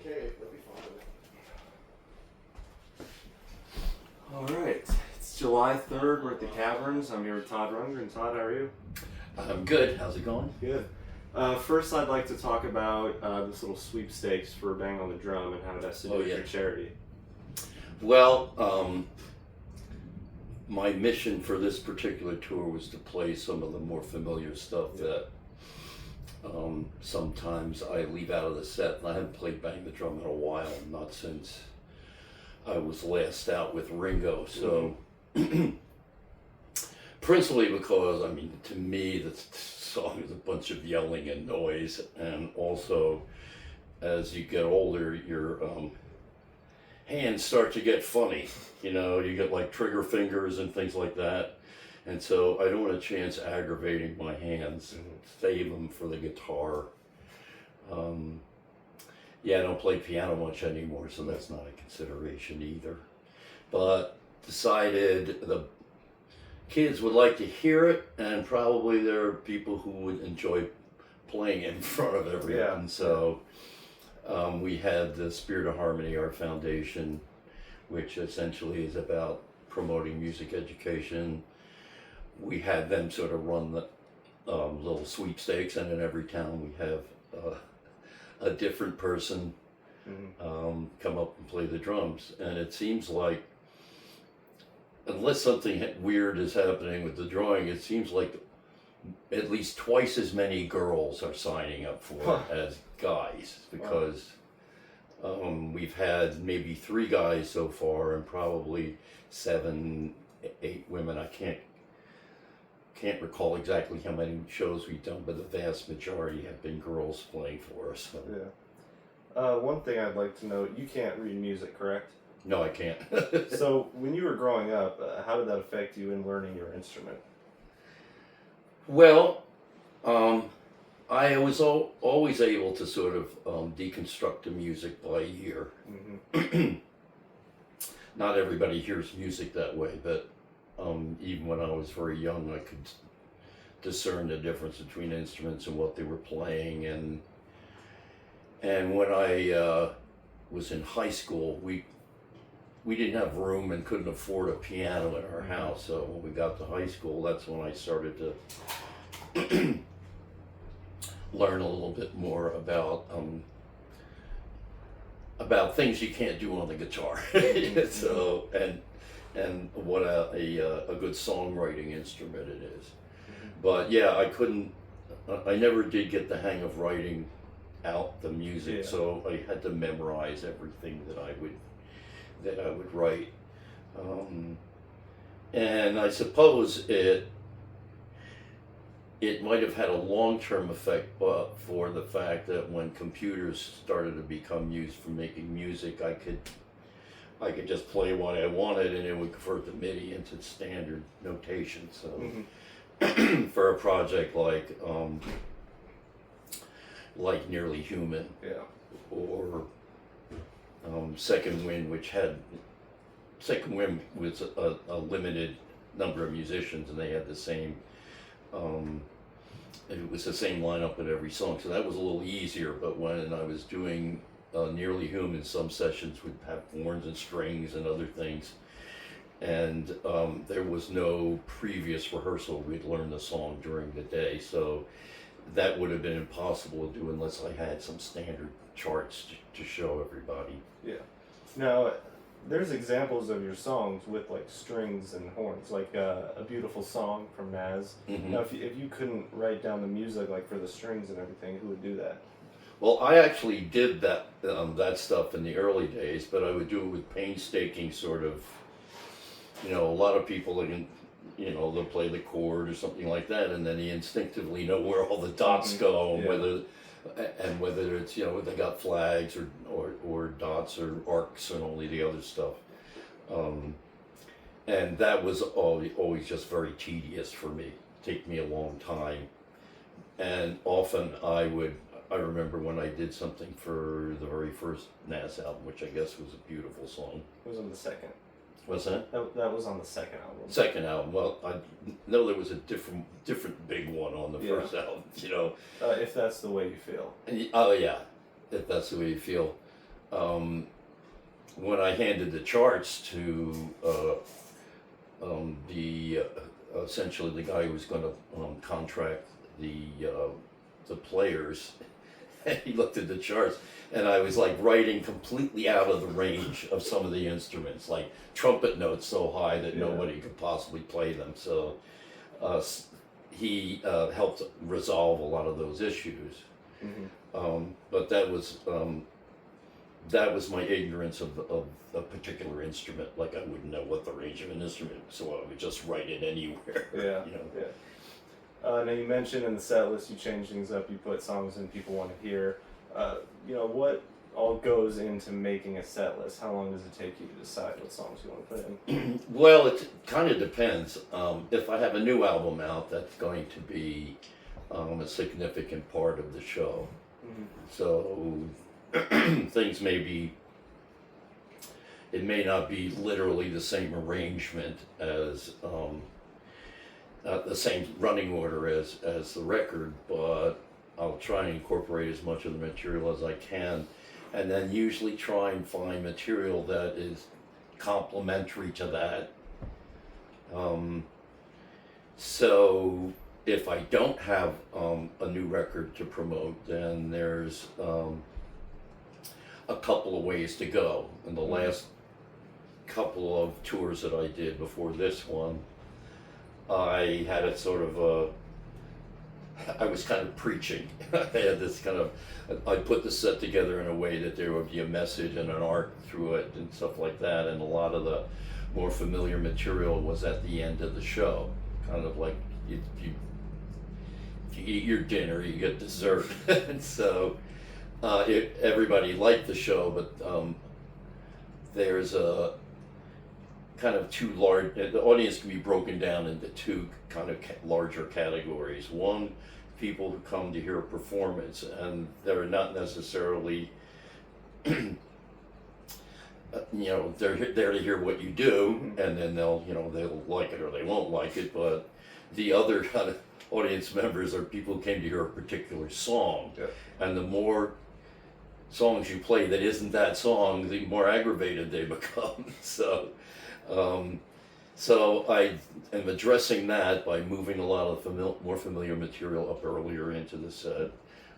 cave. That'd be fun. All right, it's July 3rd. We're at the Caverns. I'm here with Todd Rundgren. Todd, how are you? I'm good. How's it going? Good. First, I'd like to talk about this little sweepstakes for Bang on the Drum and how it has to do with your charity. Well, my mission for this particular tour was to play some of the more familiar stuff that sometimes I leave out of the set. And I haven't played Bang the Drum in a while, not since I was last out with Ringo. So, principally because, I mean, to me, the song is a bunch of yelling and noise, and also as you get older, your hands start to get funny. You know, you get like trigger fingers and things like that. And so I don't want a chance aggravating my hands, save them for the guitar. Yeah, I don't play piano much anymore, so that's not a consideration either. But decided the kids would like to hear it, and probably there are people who would enjoy playing it in front of everyone. So we had the Spirit of Harmony, our foundation, which essentially is about promoting music education. We had them sort of run the little sweepstakes, and in every town we have a different person come up and play the drums. And it seems like, unless something weird is happening with the drawing, it seems like at least twice as many girls are signing up for it as guys, because we've had maybe 3 guys so far and probably 7, 8 women. I can't recall exactly how many shows we've done, but the vast majority have been girls playing for us. So. Yeah. One thing I'd like to know, you can't read music, correct? No, I can't. So when you were growing up, how did that affect you in learning your instrument? Well, I was always able to sort of deconstruct the music by ear. Not everybody hears music that way, but even when I was very young, I could discern the difference between instruments and what they were playing. And when I was in high school, we didn't have room and couldn't afford a piano in our house. So when we got to high school, that's when I started to learn a little bit more about things you can't do on the guitar. So and what a good songwriting instrument it is. But yeah, I never did get the hang of writing out the music, so I had to memorize everything that I would write. And I suppose it might have had a long-term effect, but for the fact that when computers started to become used for making music, I could just play what I wanted and it would convert the MIDI into standard notation. So for a project like Nearly Human, or Second Wind, Second Wind was a limited number of musicians, and they had the same it was the same lineup at every song, so that was a little easier. But when I was doing Nearly Human, some sessions would have horns and strings and other things, and there was no previous rehearsal. We'd learn the song during the day, so that would have been impossible to do unless I had some standard charts to show everybody. Yeah. Now, there's examples of your songs with like strings and horns, like A Beautiful Song from Naz. Now, if you couldn't write down the music like for the strings and everything, who would do that? Well, I actually did that stuff in the early days, but I would do it with painstaking sort of, a lot of people can, they'll play the chord or something like that, and then you instinctively know where all the dots go, and whether it's, they got flags or dots or arcs and all the other stuff. And that was always just very tedious for me. Take me a long time. And often I remember when I did something for the very first Nas album, which I guess was A Beautiful Song. It was on the second. What's that? That was on the second album. Second album. Well, I know there was a different big one on the first album, If that's the way you feel. Oh yeah, if that's the way you feel. when I handed the charts to the essentially the guy who was going to contract the players, he looked at the charts, and I was like writing completely out of the range of some of the instruments, like trumpet notes so high that nobody could possibly play them. So he helped resolve a lot of those issues. But that was my ignorance of a particular instrument. Like I wouldn't know what the range of an instrument, so I would just write it anywhere. Yeah. You know? Yeah. Now you mentioned in the set list you change things up. You put songs in people want to hear. What all goes into making a set list? How long does it take you to decide what songs you want to put in? Well, it kind of depends. If I have a new album out, that's going to be a significant part of the show. So things may be, it may not be literally the same arrangement as the same running order as the record, but I'll try and incorporate as much of the material as I can, and then usually try and find material that is complementary to that. So if I don't have a new record to promote, then there's a couple of ways to go. In the last couple of tours that I did before this one, I had a sort of I was kind of preaching. I had this kind of, I put the set together in a way that there would be a message and an arc through it and stuff like that, and a lot of the more familiar material was at the end of the show. Kind of like you eat your dinner, you get dessert. And so everybody liked the show, but there's a kind of two large, the audience can be broken down into two kind of larger categories. One, people who come to hear a performance, and they're not necessarily they're there to hear what you do, and then they'll like it or they won't like it. But the other kind of audience members are people who came to hear a particular song, and the more songs you play that isn't that song, the more aggravated they become. So I am addressing that by moving a lot of more familiar material up earlier into the set.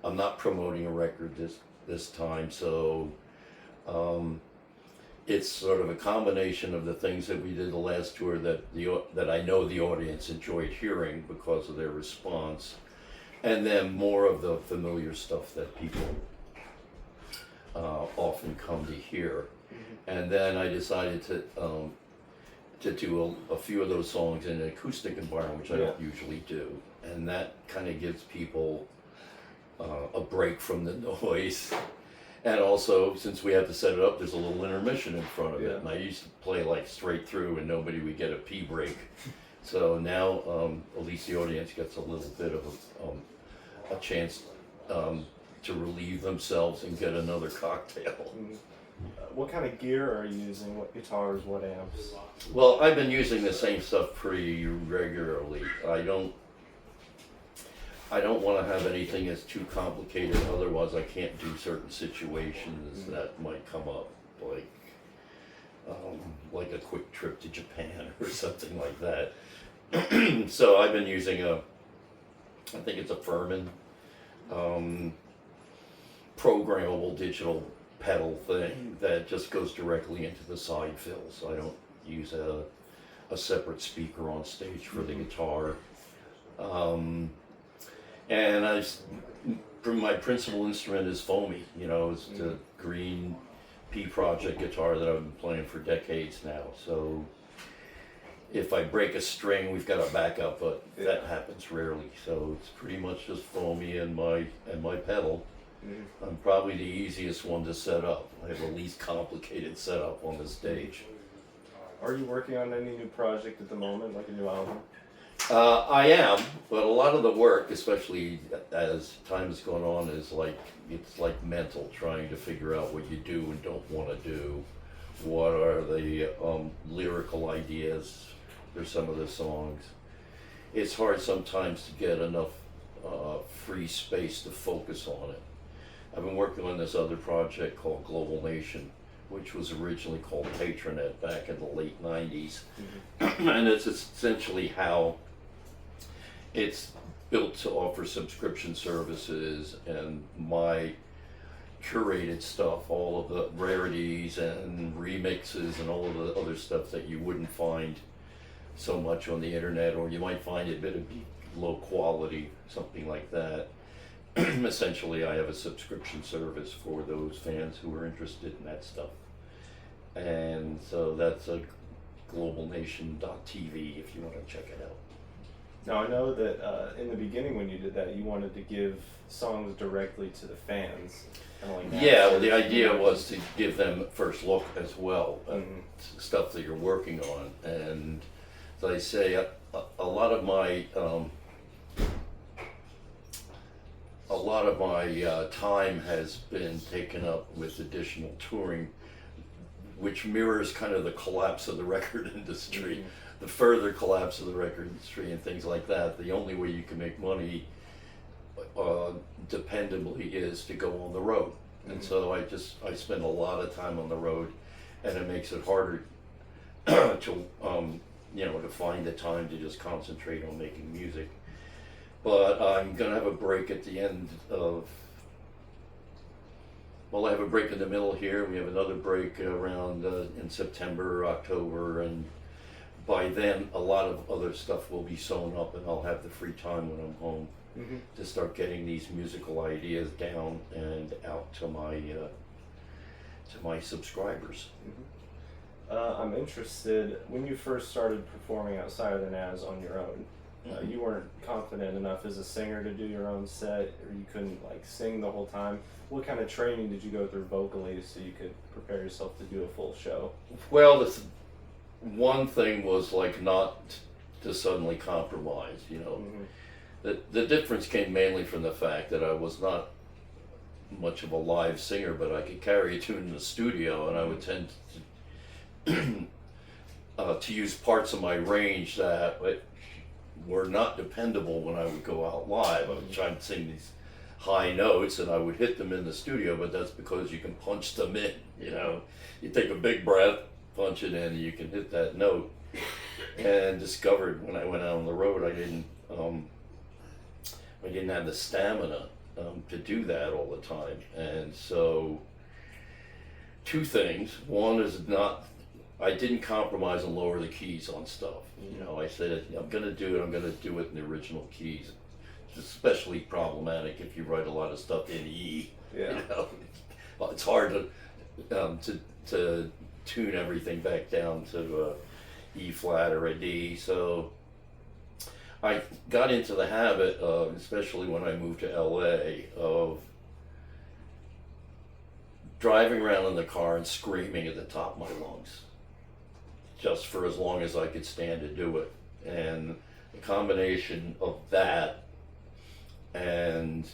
I'm not promoting a record this time, so it's sort of a combination of the things that we did the last tour that I know the audience enjoyed hearing because of their response, and then more of the familiar stuff that people often come to hear. And then I decided to do a few of those songs in an acoustic environment, which I don't usually do, and that kind of gives people a break from the noise. And also, since we have to set it up, there's a little intermission in front of it, and I used to play like straight through and nobody would get a pee break. So now at least the audience gets a little bit of a chance to relieve themselves and get another cocktail. What kind of gear are you using? What guitars, what amps? Well, I've been using the same stuff pretty regularly. I don't want to have anything that's too complicated, otherwise I can't do certain situations that might come up, like a quick trip to Japan or something like that. So I've been using I think it's a Furman programmable digital pedal thing that just goes directly into the side fills. I don't use a separate speaker on stage for the guitar. And my principal instrument is foamy, it's the green P Project guitar that I've been playing for decades now. So if I break a string, we've got a backup, but that happens rarely. So it's pretty much just foamy and my pedal. I'm probably the easiest one to set up. I have the least complicated setup on the stage. Are you working on any new project at the moment, like a new album? I am, but a lot of the work, especially as time has gone on, is it's like mental, trying to figure out what you do and don't want to do. What are the lyrical ideas for some of the songs? It's hard sometimes to get enough free space to focus on it. I've been working on this other project called Global Nation, which was originally called Patronet back in the late 90s. And it's essentially how it's built to offer subscription services and my curated stuff, all of the rarities and remixes and all of the other stuff that you wouldn't find so much on the internet, or you might find it a bit of low quality, something like that. Essentially, I have a subscription service for those fans who are interested in that stuff. And so that's a globalnation.tv if you want to check it out. Now I know that in the beginning when you did that, you wanted to give songs directly to the fans. Kinda like Yeah, well, the idea was to give them first look as well, Mhm. stuff that you're working on. And as I say, a lot of my time has been taken up with additional touring, which mirrors kind of the collapse of the record industry. Mhm. The further collapse of the record industry and things like that. The only way you can make money dependably is to go on the road. And so I spend a lot of time on the road, and it makes it harder to to find the time to just concentrate on making music. But I'm gonna have a break at the end of. Well, I have a break in the middle here. We have another break around in September, October, and by then a lot of other stuff will be sewn up, and I'll have the free time when I'm home Mhm. to start getting these musical ideas down and out to my subscribers. I'm interested, when you first started performing outside of the NAS on your own, you weren't confident enough as a singer to do your own set, or you couldn't like sing the whole time. What kind of training did you go through vocally so you could prepare yourself to do a full show? Well, one thing was like not to suddenly compromise, The difference came mainly from the fact that I was not much of a live singer, but I could carry a tune in the studio, and I would tend to use parts of my range that were not dependable when I would go out live. I would try and sing these high notes, and I would hit them in the studio, but that's because you can punch them in, You take a big breath, punch it in, and you can hit that note. And discovered when I went out on the road, I didn't have the stamina to do that all the time. And so, two things. One is I didn't compromise and lower the keys on stuff. I said, I'm going to do it in the original keys. It's especially problematic if you write a lot of stuff in E. Yeah. Well, it's hard to tune everything back down to E flat or a D. So I got into the habit of, especially when I moved to LA, of driving around in the car and screaming at the top of my lungs, just for as long as I could stand to do it. And the combination of that and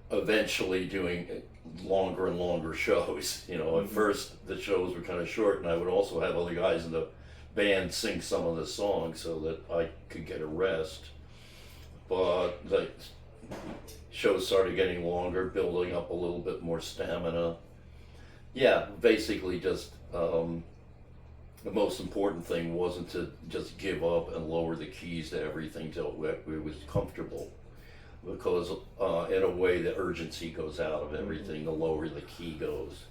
eventually doing longer and longer shows. At first the shows were kind of short, and I would also have other guys in the band sing some of the songs so that I could get a rest. But the shows started getting longer, building up a little bit more stamina. Yeah, basically just the most important thing wasn't to just give up and lower the keys to everything till it was comfortable. Because in a way the urgency goes out of everything, the lower the key goes.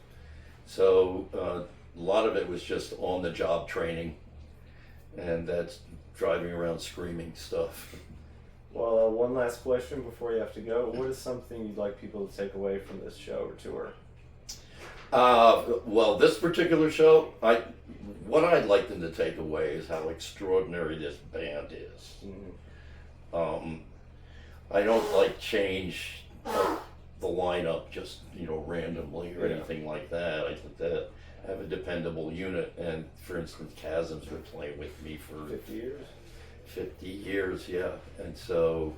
So a lot of it was just on the job training, and that's driving around screaming stuff. Well, one last question before you have to go. What is something you'd like people to take away from this show or tour? Well, this particular show, what I'd like them to take away is how extraordinary this band is. I don't like change the lineup just randomly or anything like that. I think that I have a dependable unit, and for instance, Chasm's been playing with me for 50 years. 50 years, yeah, and so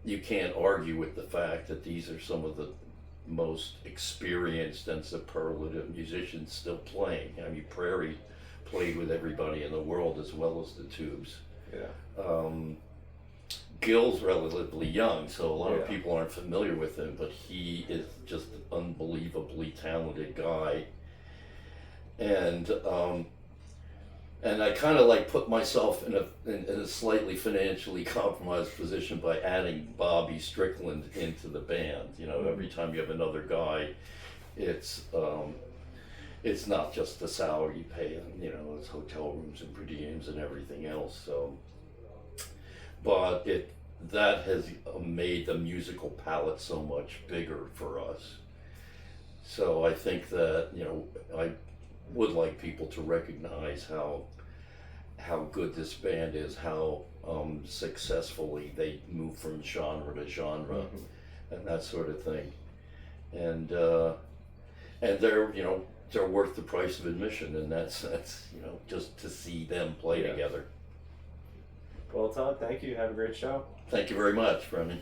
you can't argue with the fact that these are some of the most experienced and superlative musicians still playing. I mean, Prairie played with everybody in the world as well as the Tubes. Yeah. Gil's relatively young, so a lot of Yeah. people aren't familiar with him, but he is just an unbelievably talented guy. And I kind of like put myself in a slightly financially compromised position by adding Bobby Strickland into the band. You know, every time you have another guy, it's not just the salary you pay him. You know, it's hotel rooms and per diems and everything else. So, but that has made the musical palette so much bigger for us. So I think that, you know, I would like people to recognize how good this band is, how successfully they move from genre to genre, and that sort of thing, and they're, you know, they're worth the price of admission in that sense, you know, just to see them play together. Well, Todd, thank you. Have a great show. Thank you very much, Brendan.